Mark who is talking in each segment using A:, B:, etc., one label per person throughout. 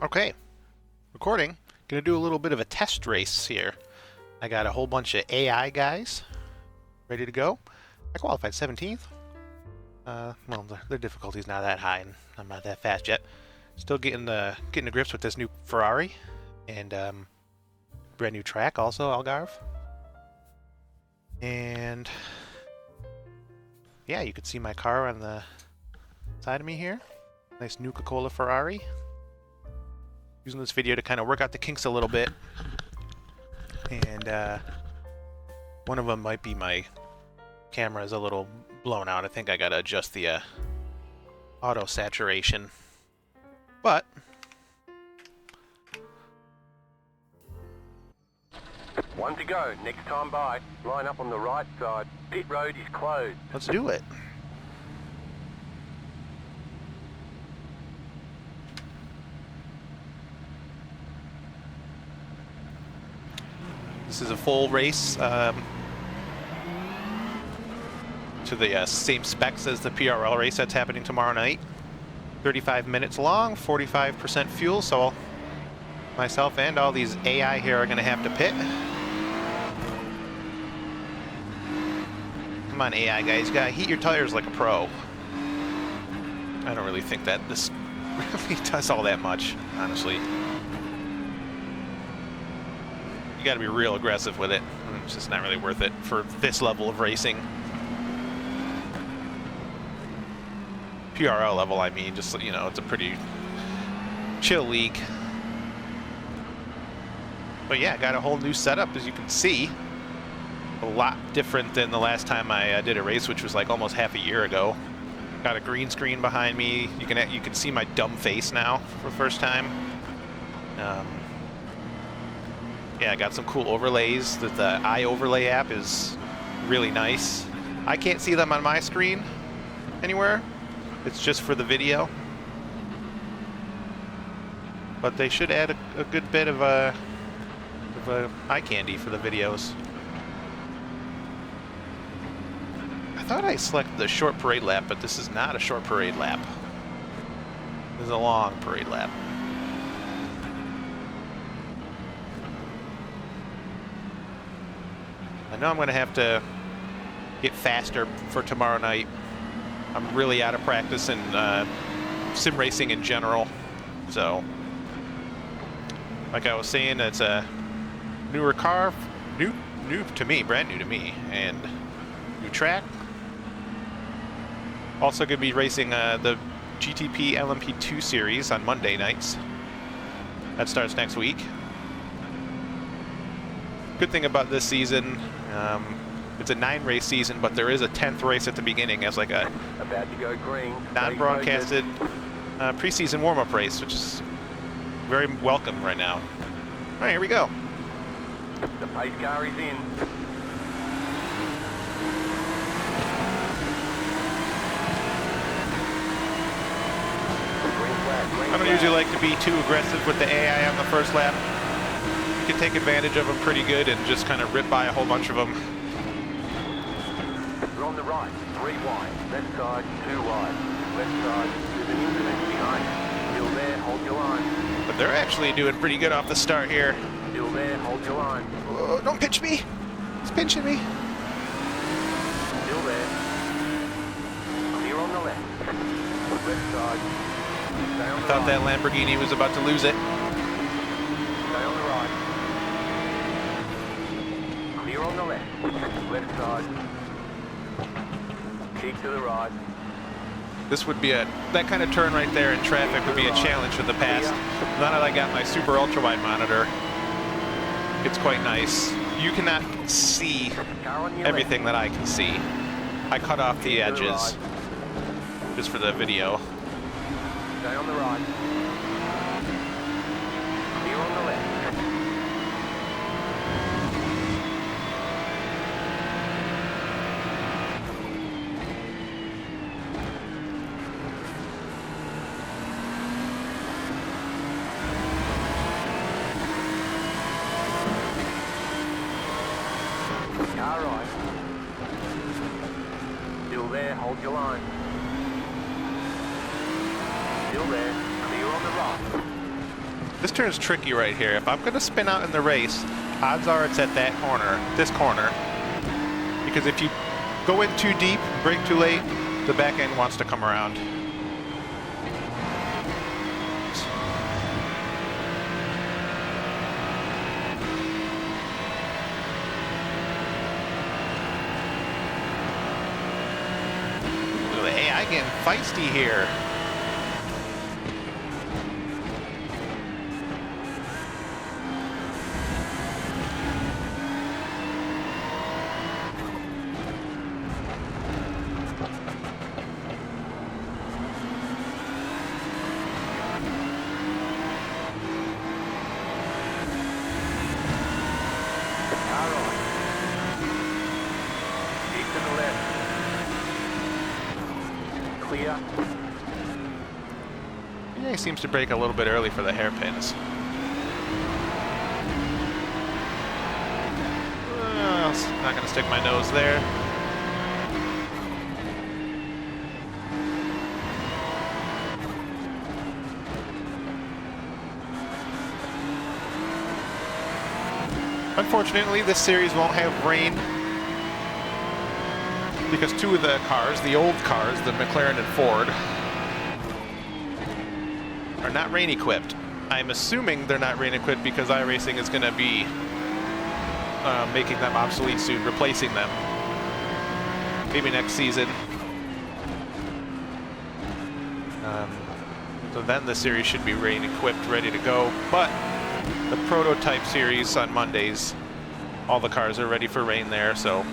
A: Okay, recording. Gonna do a little bit of a test race here. I got a whole bunch of AI guys ready to go. I qualified 17th. Well, the difficulty's not that high, and I'm not that fast yet. Still getting to grips with this new Ferrari, and brand new track also, Algarve. And yeah, you can see my car on the side of me here. Nice Nuka-Cola Ferrari. Using this video to kind of work out the kinks a little bit. And one of them might be my camera is a little blown out. I think I gotta adjust the auto saturation. But
B: one to go. Next time by. Line up on the right side. Pit road is closed.
A: let's do it. This is a full race to the same specs as the PRL race that's happening tomorrow night. 35 minutes long, 45% fuel, so myself and all these AI here are going to have to pit. Come on, AI guys, you got to heat your tires like a pro. I don't really think that this really does all that much, honestly. You got to be real aggressive with it. It's just not really worth it for this level of racing. PRL level, I mean, just, you know, it's a pretty chill league. But yeah, got a whole new setup, as you can see. A lot different than the last time I did a race, which was like almost half a year ago. Got a green screen behind me. You can see my dumb face now for the first time. Yeah, I got some cool overlays. The iOverlay app is really nice. I can't see them on my screen anywhere. It's just for the video. But they should add a good bit of eye candy for the videos. I thought I selected the short parade lap, but this is not a short parade lap. This is a long parade lap. I know I'm going to have to get faster for tomorrow night. I'm really out of practice in sim racing in general. So, like I was saying, it's a newer car, new to me, brand new to me, and new track. Also going to be racing the GT3 LMP2 series on Monday nights. That starts next week. Good thing about this season, it's a 9-race season, but there is a 10th race at the beginning as like a
B: About to go green.
A: non-broadcasted preseason warm-up race, which is very welcome right now. All right, here we go.
B: The pace car is in. Green flag, green
A: I don't
B: flag.
A: usually like to be too aggressive with the AI on the first lap. You can take advantage of them pretty good and just kind of rip by a whole bunch of them.
B: You're on the right, 3 wide. Left side, 2 wide. Left side, there's an incident behind. Still there, hold your line.
A: But they're actually doing pretty good off the start here.
B: Still there, hold your line.
A: Oh, don't pinch me! He's pinching me.
B: Still there. Clear on the left. Left side. Stay on the
A: Thought
B: right.
A: that Lamborghini was about to lose it.
B: Stay on the right. Clear on the left. Left side. Keep to the right.
A: This would be that kind of turn right there in traffic would be a challenge for the past. Now that I got my super ultra wide monitor, it's quite nice. You cannot see
B: Car on your
A: everything that I can see. I cut off the edges just for the video.
B: left. Stay on the right. Clear on the left. Car right. Still there, hold your line. Still there, clear on the right.
A: This turn's tricky right here. If I'm going to spin out in the race, odds are it's at that corner, this corner. Because if you go in too deep, brake too late, the back end wants to come around. Look at the AI getting feisty here.
B: Clear.
A: Yeah, he seems to brake a little bit early for the hairpins. Not going to stick my nose there. Unfortunately, this series won't have rain because two of the cars, the old cars, the McLaren and Ford, are not rain equipped. I'm assuming they're not rain equipped because iRacing is going to be making them obsolete soon, replacing them. Maybe next season. So then the series should be rain equipped, ready to go. But the prototype series on Mondays, all the cars are ready for rain there, so.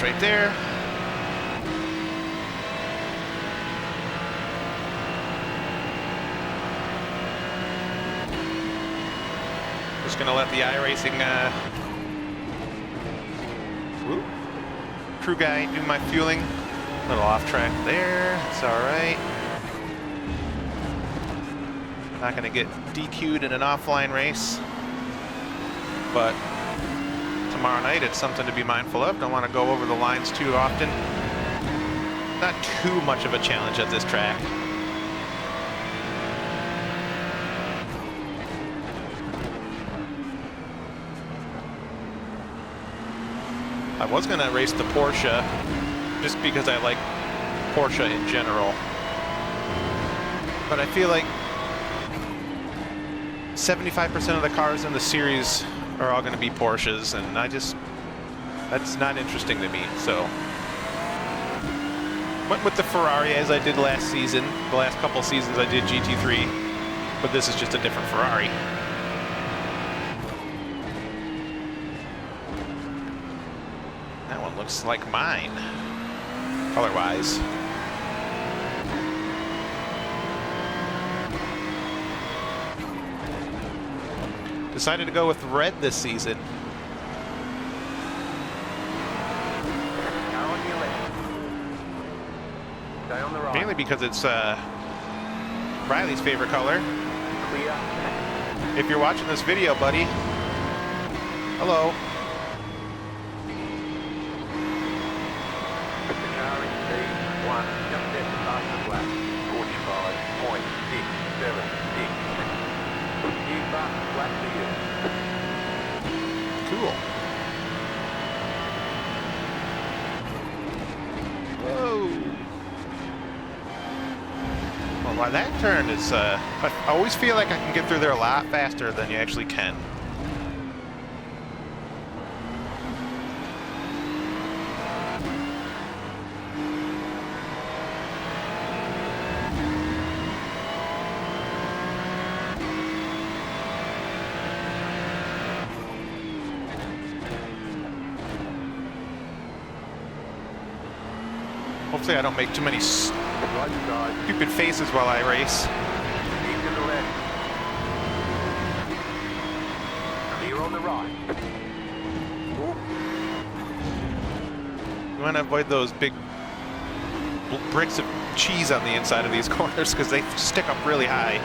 A: Right there. Just gonna let the iRacing crew guy do my fueling. A little off track there. It's all right. Not gonna get DQ'd in an offline race, but tomorrow night it's something to be mindful of. Don't want to go over the lines too often. Not too much of a challenge at this track. I was going to race the Porsche just because I like Porsche in general. But I feel like 75% of the cars in the series are all going to be Porsches, and that's not interesting to me. So went with the Ferrari as I did last season. The last couple seasons I did GT3, but this is just a different Ferrari. That one looks like mine, color-wise. Decided to go with red this season.
B: Car on your left. Stay on the right.
A: Mainly because it's Riley's favorite color.
B: Clear.
A: If you're watching this video, buddy, hello.
B: The car in P1 just after passing lap. 45.676. Keep up, lap to you.
A: Cool. Whoa. Well, by that turn, it's I always feel like I can get through there a lot faster than you actually can. Hopefully I don't make too many
B: Right side.
A: stupid faces while I race.
B: Keep to the left. Clear on the right.
A: You want to avoid those big bricks of cheese on the inside of these corners because they stick up really high.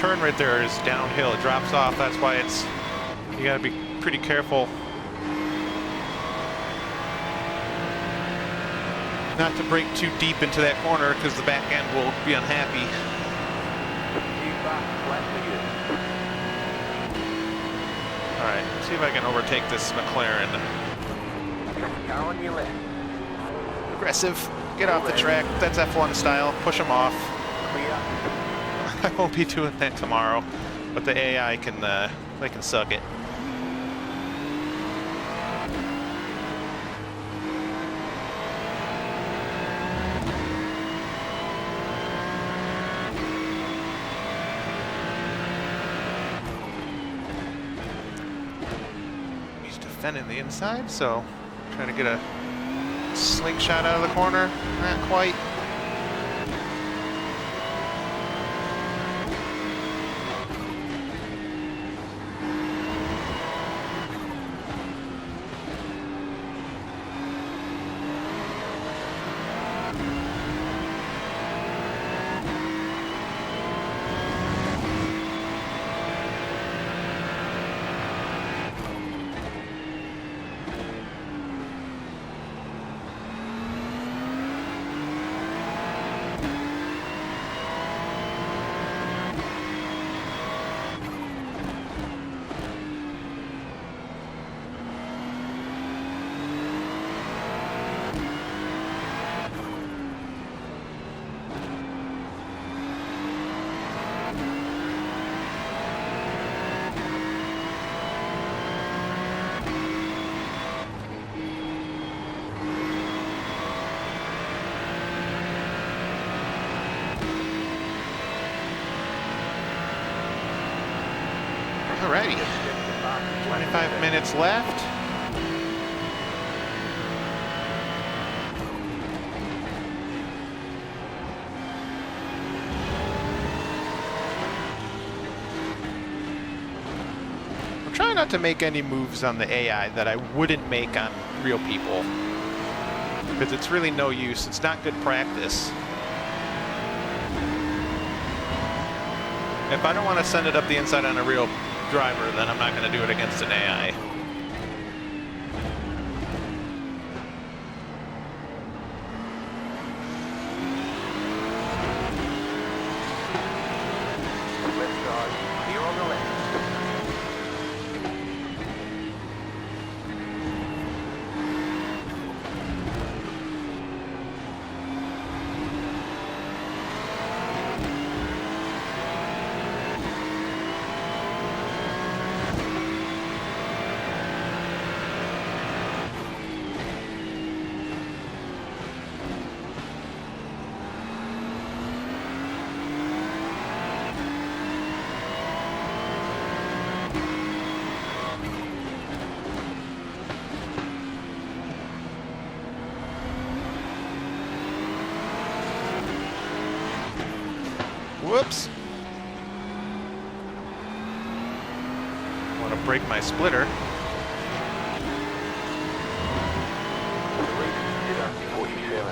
A: turn right there is downhill. It drops off. That's why it's, you gotta be pretty careful not to brake too deep into that corner because the back end will be unhappy.
B: Keep back, flat for you.
A: Alright, see if I can overtake this McLaren.
B: Car on your left.
A: Aggressive. Get off the track. That's F1 style. Push them off.
B: Clear.
A: I won't be doing that tomorrow, but the AI can, they can suck it. He's defending the inside, so trying to get a slingshot out of the corner. Not quite. Alrighty, 25 minutes left. I'm trying not to make any moves on the AI that I wouldn't make on real people, because it's really no use. It's not good practice. If I don't want to send it up the inside on a real driver, then I'm not going to do it against an AI.
B: Left side. Clear on the left.
A: Whoops. Want to break my splitter.
B: Deducting 47.307.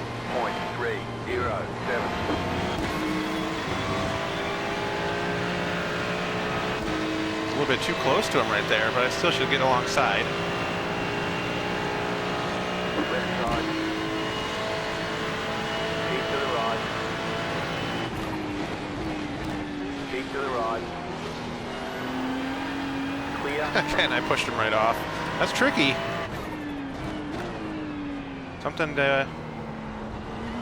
A: A little bit too close to him right there, but I still should get alongside.
B: Left side. Keep to the right. Keep to the right. Clear.
A: And I pushed him right off. That's tricky. Something to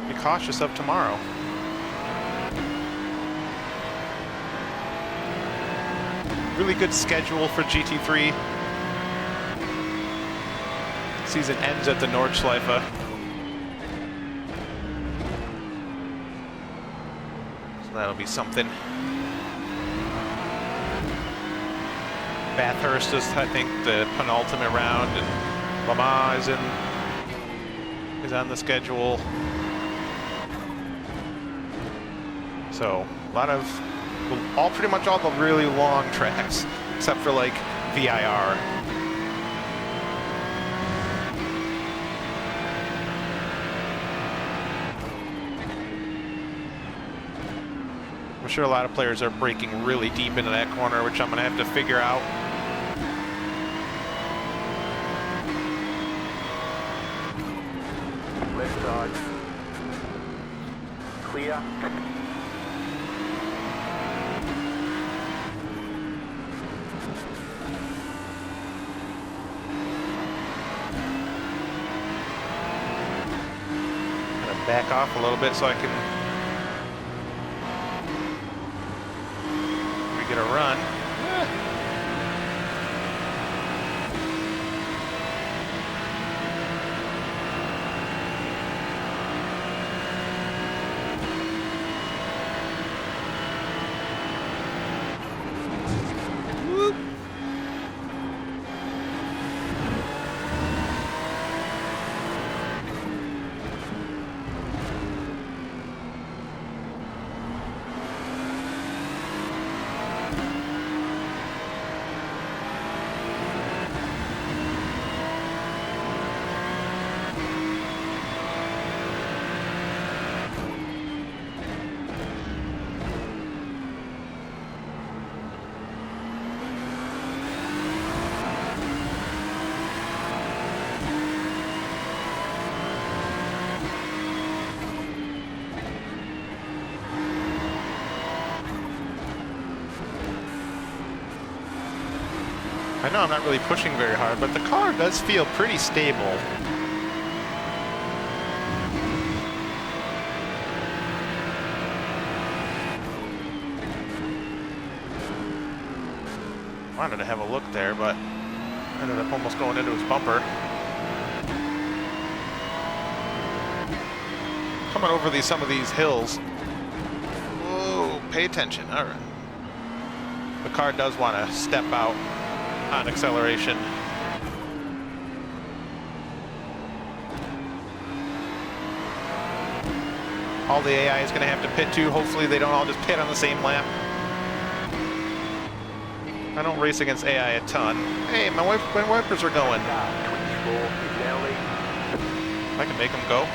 A: be cautious of tomorrow. Really good schedule for GT3. Season ends at the Nordschleife. So that'll be something. Bathurst is, I think, the penultimate round, and Le Mans is on the schedule. So a lot of, pretty much all the really long tracks, except for like VIR. I'm sure a lot of players are braking really deep into that corner, which I'm going to have to figure out.
B: Left side. Clear.
A: Gonna back off a little bit so I can get a run. I know I'm not really pushing very hard, but the car does feel pretty stable. Wanted to have a look there, but ended up almost going into his bumper. Coming over some of these hills. Whoa, pay attention. All right. The car does want to step out on acceleration. All the AI is going to have to pit too. Hopefully they don't all just pit on the same lap. I don't race against AI a ton. Hey, my wipers are going. I can make them go.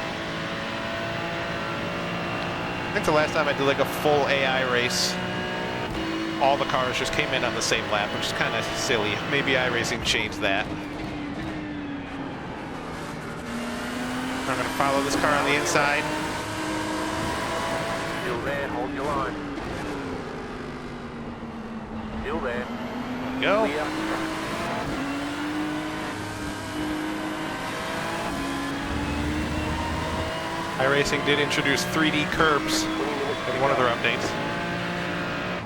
A: I think the last time I did like a full AI race, all the cars just came in on the same lap, which is kind of silly. Maybe iRacing changed that. I'm going to follow this car on the inside.
B: Still there, hold your line. Still there.
A: Go.
B: Clear.
A: iRacing did introduce 3D curbs in one of their updates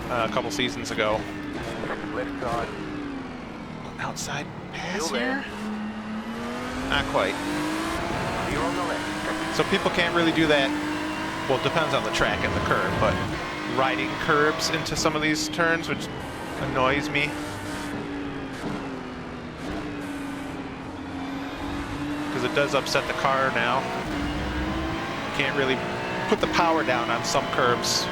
A: a couple seasons ago.
B: Left side.
A: Outside pass
B: Still there.
A: here? Not quite.
B: Clear on the left.
A: So people can't really do that. Well, it depends on the track and the curb, but riding curbs into some of these turns, which annoys me. Because it does upset the car now. Can't really put the power down on some curbs.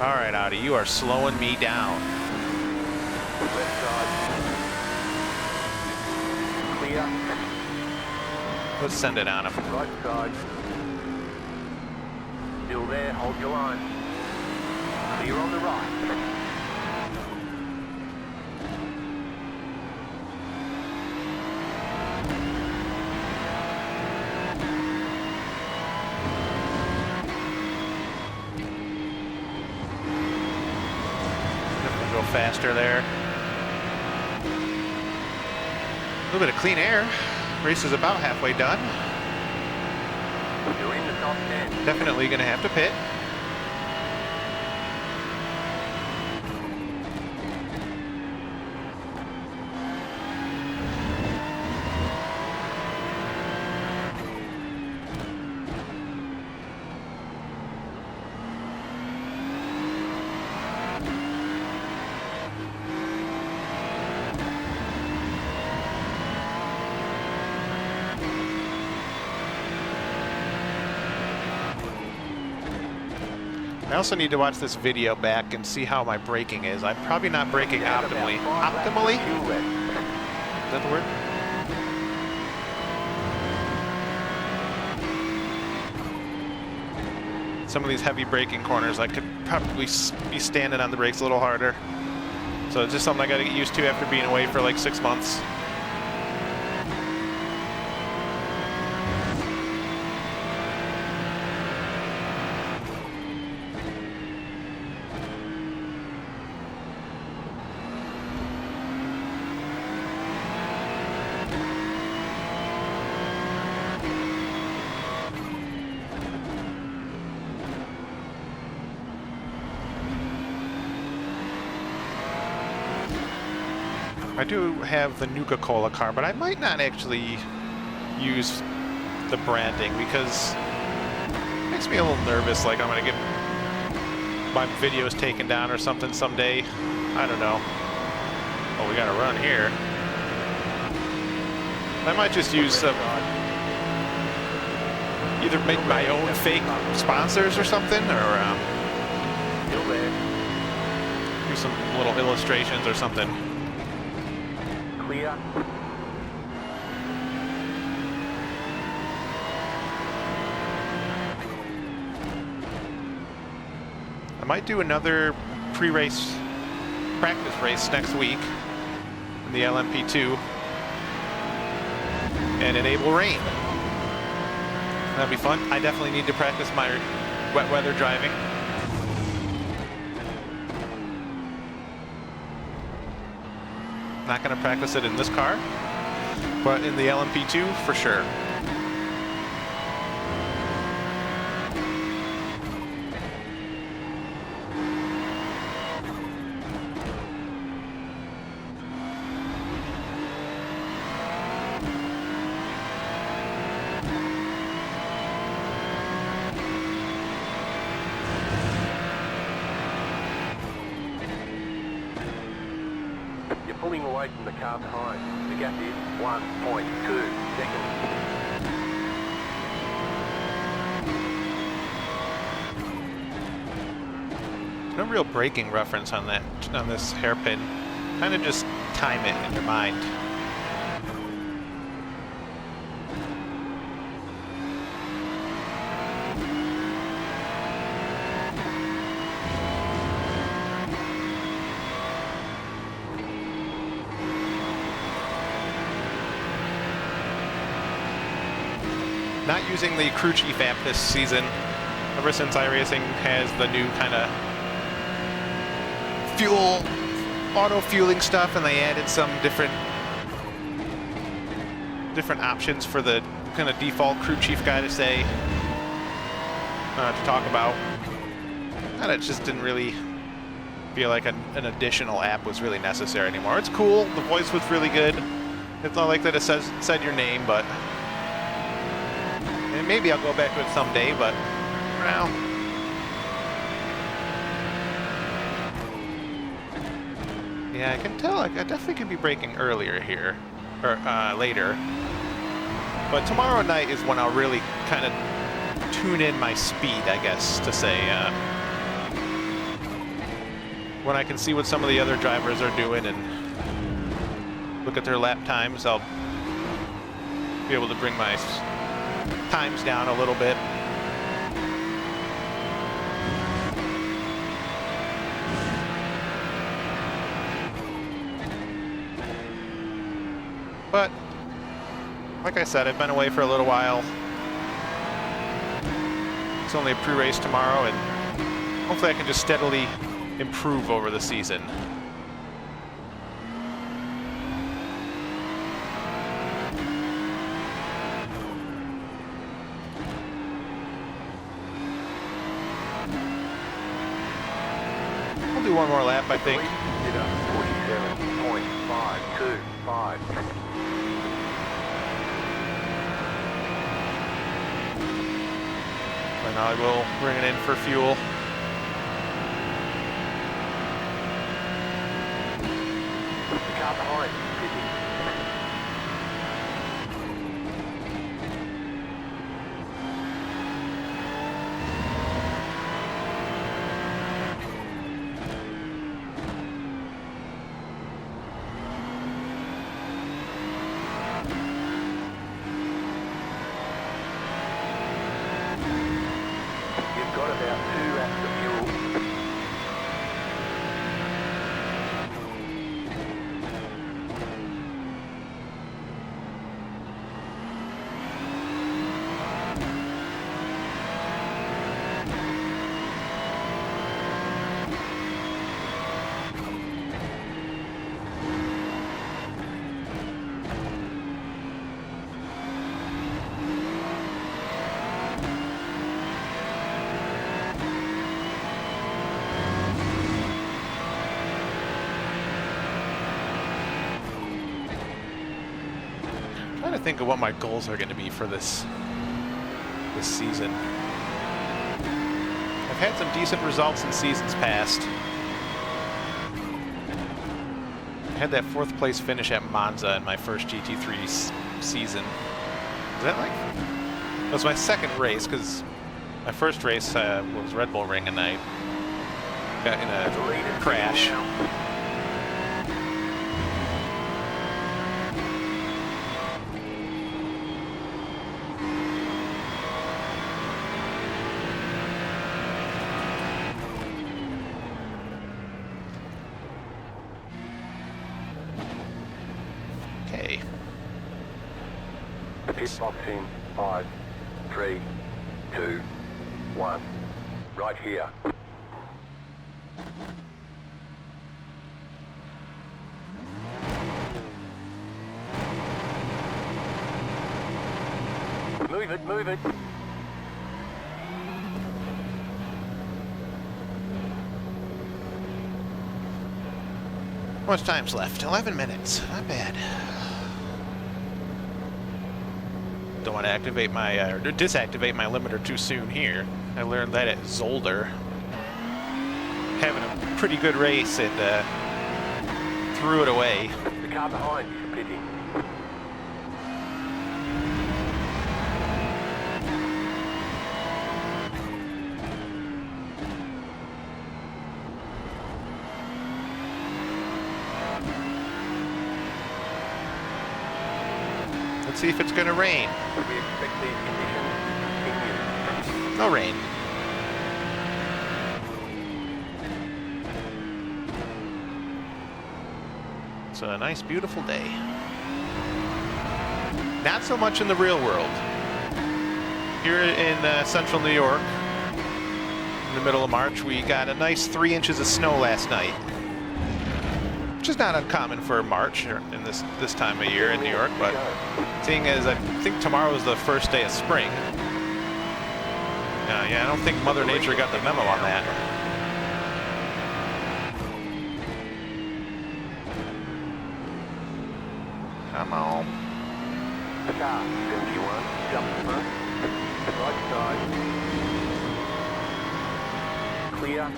A: All right, Audi, you are slowing me down.
B: Left side. Clear.
A: Let's send it on him.
B: Right side. Still there, hold your line. Clear on the right.
A: Go faster there. A little bit of clean air. Race is about halfway done.
B: You're in the top 10.
A: Definitely going to have to pit. I also need to watch this video back and see how my braking is. I'm probably not braking optimally. Optimally? Is that the word? some of these heavy braking corners, I could probably be standing on the brakes a little harder. So it's just something I got to get used to after being away for like 6 months. I do have the Nuka-Cola car, but I might not actually use the branding because it makes me a little nervous, like I'm gonna get my videos taken down or something someday. I don't know. Oh, we gotta run here. I might just use either make my own fake sponsors or something, or do some little illustrations or something.
B: Clear.
A: I might do another pre-race practice race next week in the LMP2 and enable rain. That'd be fun. I definitely need to practice my wet weather driving. Not going to practice it in this car, but in the LMP2 for sure.
B: Pulling away from the car behind. The gap is 1.2 seconds.
A: No real braking reference on that, on this hairpin. Kind of just time it in your mind. Not using the crew chief app this season, ever since iRacing has the new kind of auto fueling stuff, and they added some different options for the kind of default crew chief guy to say, to talk about. And it just didn't really feel like an additional app was really necessary anymore. It's cool, the voice was really good. It's not like that it said your name, but and maybe I'll go back to it someday, but for now. Yeah, I can tell, I definitely could be braking earlier here, or later. But tomorrow night is when I'll really kind of tune in my speed, I guess, to say. When I can see what some of the other drivers are doing and look at their lap times, I'll be able to bring my times down a little bit. But like I said, I've been away for a little while. It's only a pre-race tomorrow, and hopefully I can just steadily improve over the season. I'll do one more lap, I think.
B: 47.525.
A: And I will bring it in for fuel.
B: The car behind. You've got about
A: trying to think of what my goals are going to be for this season. I've had some decent results in seasons past. I had that 4th place finish at Monza in my first GT3 season. Was that like? It was my 2nd race, because my first race was Red Bull Ring and I got in a crash. Okay.
B: Pit stop in 5, 3, 2, 1. Right here. Move it, move it.
A: How much time's left? 11 minutes. Not bad. Don't want to activate my, or disactivate my limiter too soon here. I learned that at Zolder. Having a pretty good race and threw it away.
B: The car behind is pitting.
A: Let's see if it's going to rain.
B: We expect these conditions to continue.
A: No rain. It's a nice, beautiful day. Not so much in the real world. Here in central New York, in the middle of March, we got a nice 3 inches of snow last night. Which is not uncommon for March in this time of year in New York, but seeing as I think tomorrow is the first day of spring, yeah, I don't think Mother Nature got the memo on that. Come on.
B: Car 71, jump front. Right side. Clear.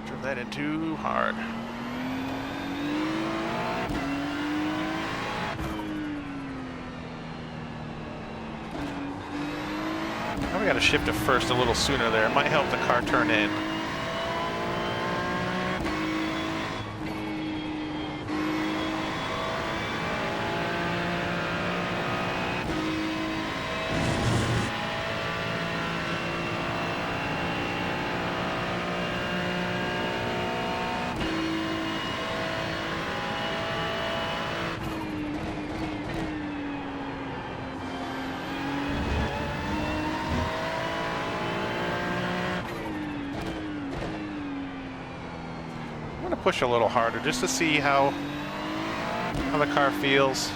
A: Drove that in too hard. Now we got to shift to first a little sooner there. It might help the car turn in. Push a little harder just to see how the car feels.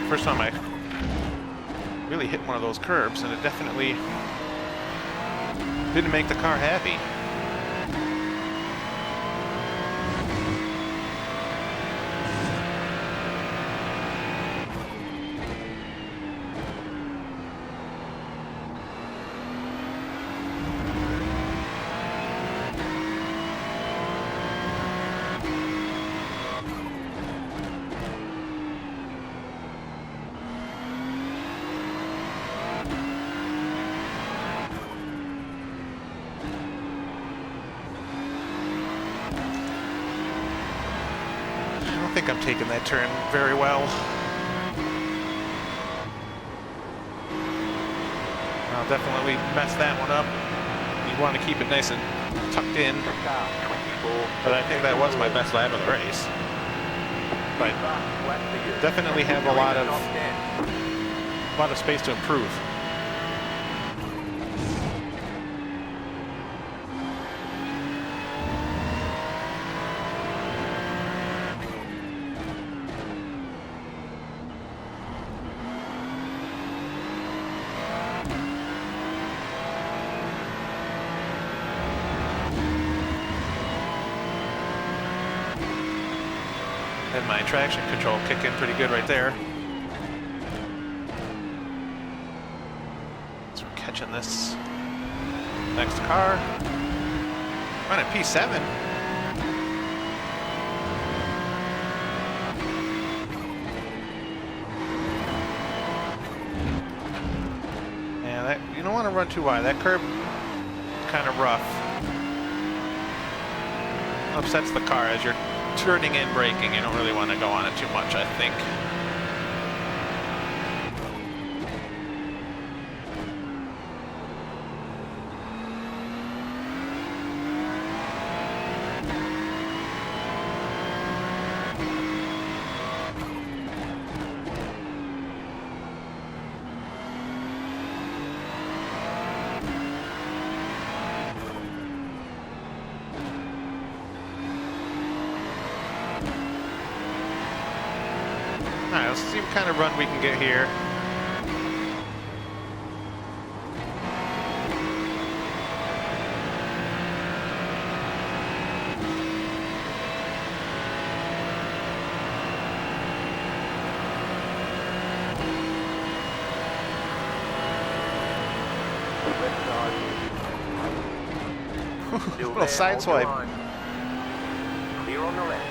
A: First time I really hit one of those curbs, and it definitely didn't make the car happy. I think I'm taking that turn very well. I'll definitely mess that one up. You want to keep it nice and tucked in. But I think that was my best lap of the race. But definitely have a lot of space to improve. Had my traction control kick in pretty good right there. So we're catching this next car. Running P7. Yeah, that you don't want to run too wide. That curb is kind of rough. Upsets the car as you're turning and braking. You don't really want to go on it too much, I think. Alright, let's see what kind of run we can get here. Little side swipe.
B: Clear on the left.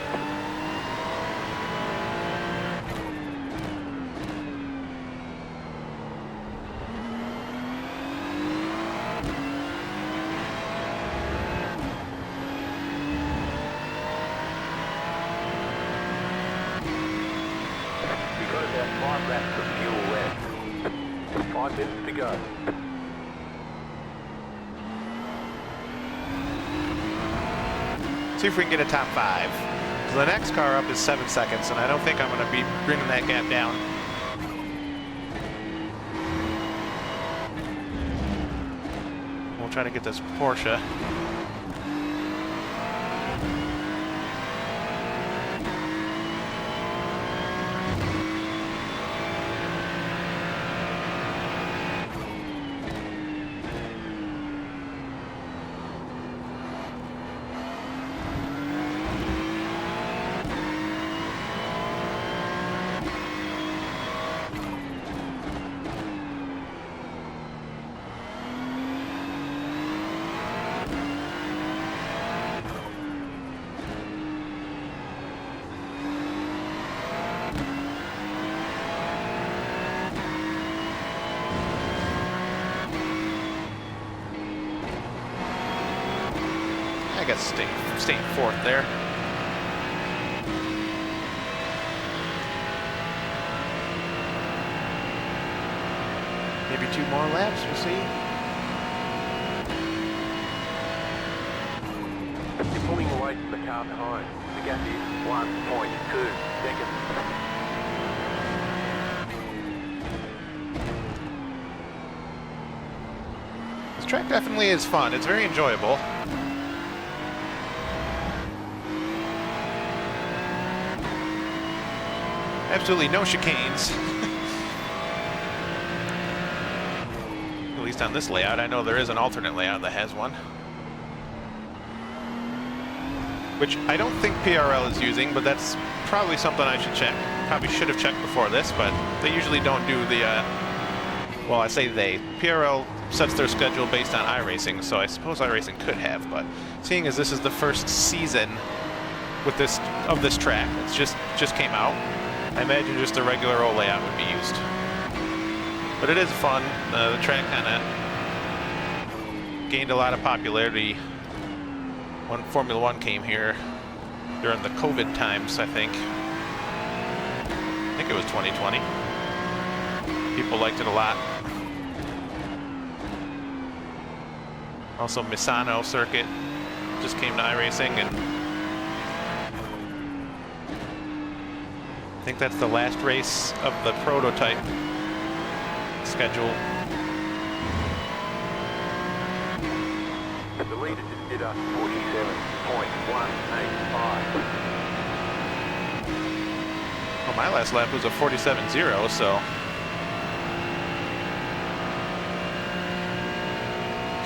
B: We've got about 5 laps of fuel left. 5 minutes to go.
A: See if we can get a top 5. So the next car up is 7 seconds, and I don't think I'm going to be bringing that gap down. We'll try to get this Porsche. I guess staying 4th there. Maybe 2 more laps, we'll see.
B: You're pulling away from the car behind. The gap is 1.2 seconds.
A: This track definitely is fun. It's very enjoyable. Absolutely no chicanes. At least on this layout. I know there is an alternate layout that has one. Which I don't think PRL is using, but that's probably something I should check. Probably should have checked before this, but they usually don't do the, well, I say they. PRL sets their schedule based on iRacing, so I suppose iRacing could have, but seeing as this is the first season with this track, it's just came out, I imagine just a regular old layout would be used. But it is fun. The track kind of gained a lot of popularity when Formula One came here during the COVID times, I think. I think it was 2020. People liked it a lot. Also, Misano circuit just came to iRacing, and I think that's the last race of the prototype schedule.
B: The leader just did a 47.185.
A: Well, my last lap was a 47.0, so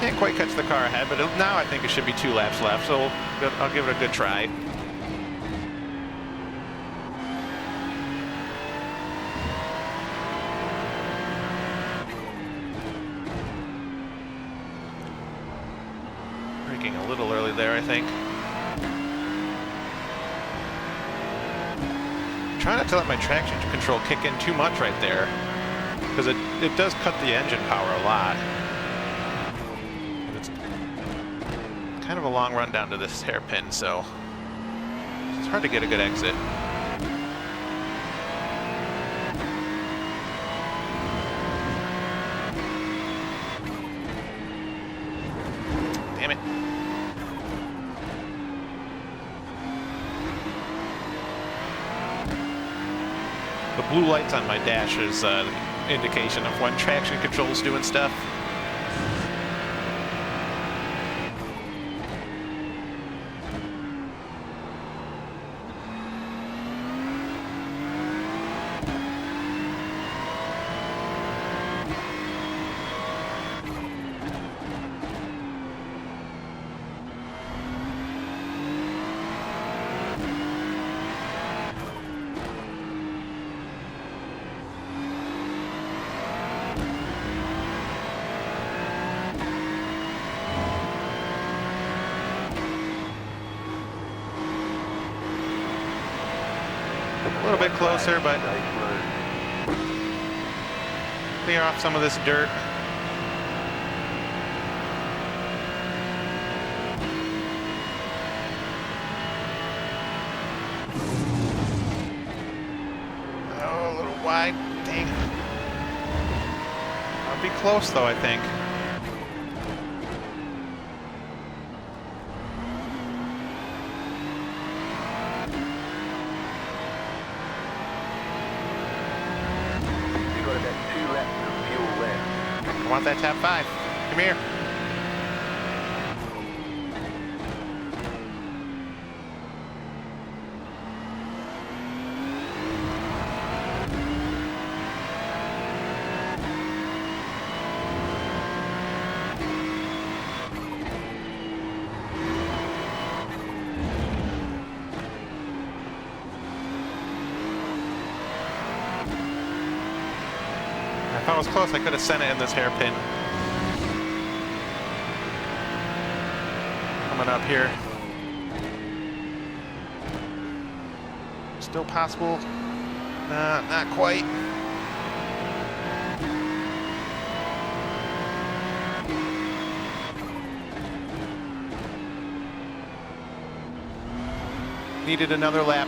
A: can't quite catch the car ahead, but now I think it should be 2 laps left, so I'll give it a good try. braking a little early there, I think. Try not to let my traction control kick in too much right there, because it does cut the engine power a lot. And it's kind of a long run down to this hairpin, so it's hard to get a good exit. Damn it. The blue lights on my dash is an indication of when traction control's doing stuff. A little bit closer, but clear off some of this dirt. Oh, a little wide. Dang. I'll be close though, I think. I want that top 5. Come here. If I was close, I could have sent it in this hairpin. Coming up here. Still possible. Not quite. Needed another lap.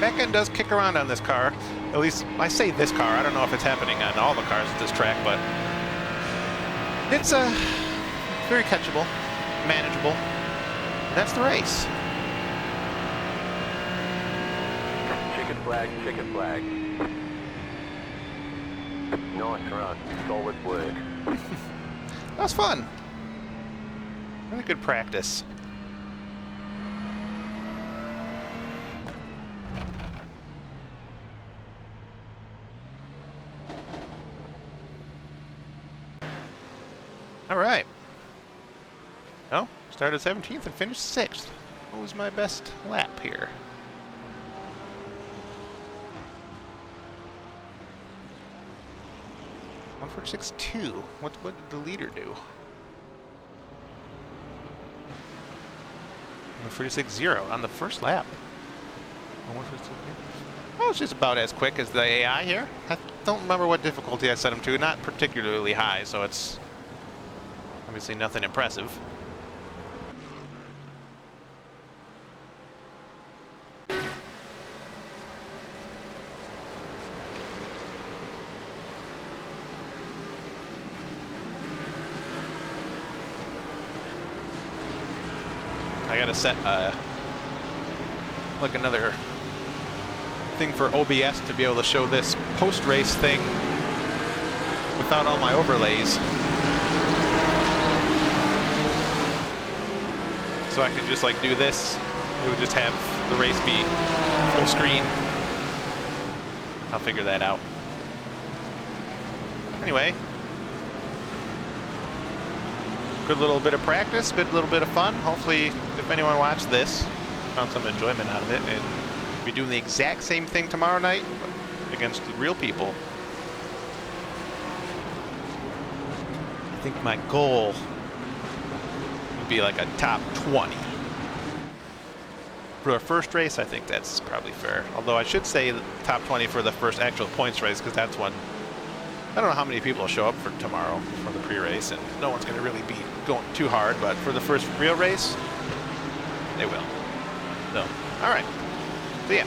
A: Back end does kick around on this car. At least, I say this car. I don't know if it's happening on all the cars at this track, but it's very catchable, manageable. And that's the race.
B: Chicken flag, chicken flag. Nice run, solid work.
A: That was fun. Really good practice. All right. Oh, started 17th and finished 6th. What was my best lap here? One for 6.2. What did the leader do? 146.0 on the first lap. 146.0. Oh, it's just about as quick as the AI here. I don't remember what difficulty I set him to. Not particularly high, so it's obviously nothing impressive. I gotta set like another thing for OBS to be able to show this post-race thing without all my overlays. So I could just like do this. It would just have the race be full screen. I'll figure that out. Anyway. Good little bit of practice, good little bit of fun. Hopefully, if anyone watched this, found some enjoyment out of it, and be doing the exact same thing tomorrow night but against the real people. I think my goal would be like a top 20. For our first race, I think that's probably fair. Although I should say the top 20 for the first actual points race, because that's when I don't know how many people will show up for tomorrow for the pre-race, and no one's going to really be going too hard. But for the first real race, they will. So, all right. So yeah,